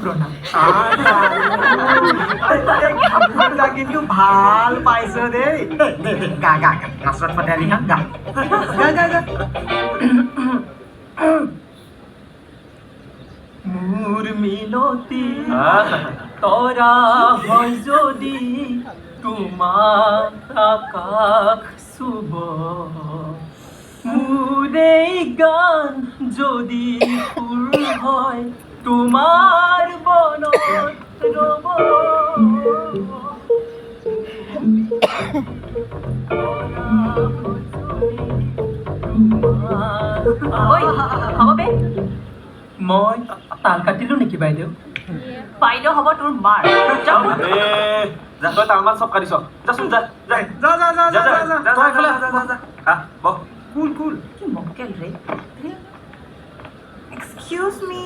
প্ৰণাম কিন্তু ভাল পাইছ দেই গা গা গা নাচত পাতে আলি গা গা গা গা মোৰ মিনতি তৰা হয় যদি তোমাক আকাশ চুব মোৰে গান যদি সুৰ হয় তোমাৰ বনত ৰব ঐ হ'ব বে মই তাল কাটিলো নেকি বাইদেউ বাইদেউ হ'ব তোৰ মাৰ যা তই তাৰ মাত চব কাটিছ যাচোন যা যা যা যা যা যা যা যা যা তই এইফালে হা বহ কুল কুল কি মক্কেল ৰে Excuse me.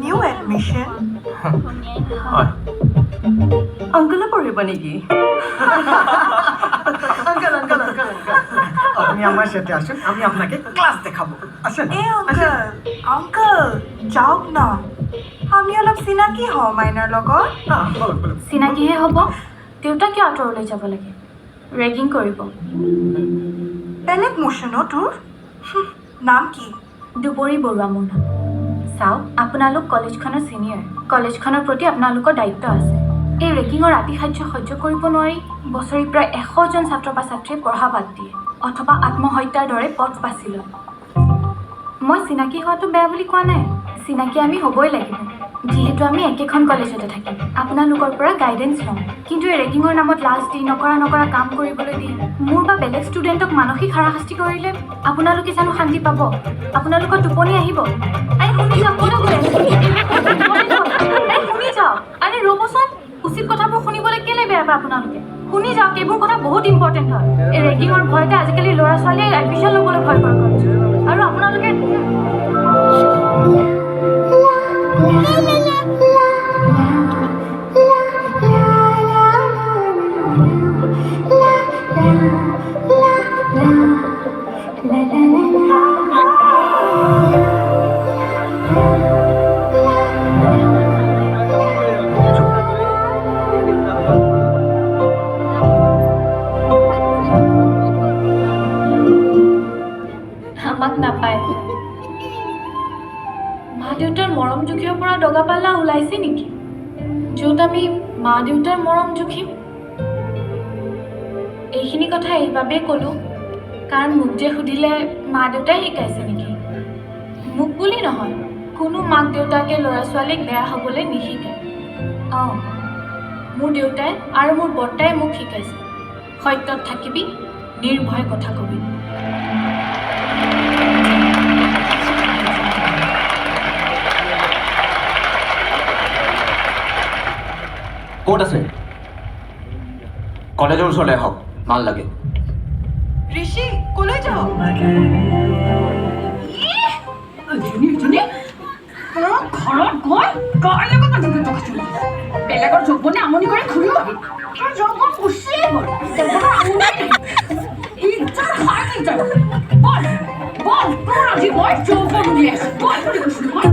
New admission. হয় অংকলে পঢ়িব নেকি আঙ্কেল আঙ্কেল আঙ্কেল আঙ্কেল আপনি আমার সাথে আসুন আমি আপনাকে ক্লাস দেখাবো আসেন Hey uncle. Uncle, যাওক না আমি অলপ চিনাকি হওঁ মাইনাৰ লগত বলুন চিনাকিহে হ'ব দেউতা কিয় আঁতৰলৈ যাব লাগে ৰেগিং কৰিব বেলেগ মোচন তোৰ নাম কি দুবৰি বৰুৱা মোৰ নাম চাওক আপোনালোক কলেজখনৰ ছিনিয়ৰ কলেজখনৰ প্ৰতি আপোনালোকৰ দায়িত্ব আছে এই ৰেগিঙৰ আতিশায্য সহ্য কৰিব নোৱাৰি বছৰি প্ৰায় 100জন ছাত্ৰ বা ছাত্ৰীয়ে পঢ়া বাদ দিয়ে অথবা আত্মহত্যাৰ দৰে পথ বাছি লয় মই চিনাকি হোৱাটো বেয়া বুলি কোৱা নাই চিনাকি আমি হ'বই লাগিব যিহেতু আমি একেখন কলেজতে থাকিম আপোনালোকৰ পৰা গাইডেঞ্চ ল'ম কিন্তু এই ৰেগিঙৰ নামত লাজ দি নকৰা কাম কৰিবলৈ দি মোৰ বা বেলেগ ষ্টুডেণ্টক মানসিক হাৰাশাস্তি কৰিলে আপোনালোকে জানো শান্তি পাব আপোনালোকৰ টোপনি আহিব আৰে শুনি যাওক শুনি যাওক আৰে ৰ'বচোন উচিত কথাবোৰ শুনিবলৈ কেলে বেয়া পায় আপোনালোকে শুনি যাওক এইবোৰ কথা বহুত ইম্পৰ্টেণ্ট হয় এই ৰেগিঙৰ ভয়তে আজিকালি ল'ৰা ছোৱালীয়ে এডমিশ্যন ল'বলৈ ভয় কৰে আৰু আপোনালোকে আমাক নাপায় মা দেউতাৰ মৰম জুখিৰ পৰা দগা পাল্লা ওলাইছে নেকি য'ত আমি মা দেউতাৰ মৰম জুখিম এইখিনি কথা এইবাবেই ক'লোঁ কাৰণ মোক যে সুধিলে মা দেউতাই শিকাইছে নেকি মোক বুলি নহয় কোনো মাক দেউতাকে ল'ৰা ছোৱালীক বেয়া হ'বলৈ নিশিকায় অঁ মোৰ দেউতাই আৰু মোৰ বৰ্তাই মোক শিকাইছে সত্যত থাকিবি নিৰ্ভয়ে কথা কবি ক'ত আছে কলেজৰ ওচৰলৈ আহক মাল লাগে ঋষি কলৈ যাওঁ ঘৰত গৈ কাৰ লগত বেলেগৰ যৌৱনে আমনি কৰি ঘূৰি পাবি যৌৱন গুচিয়ে গ'ল বল তোৰ আজি মই যৌৱন উলিয়াইছো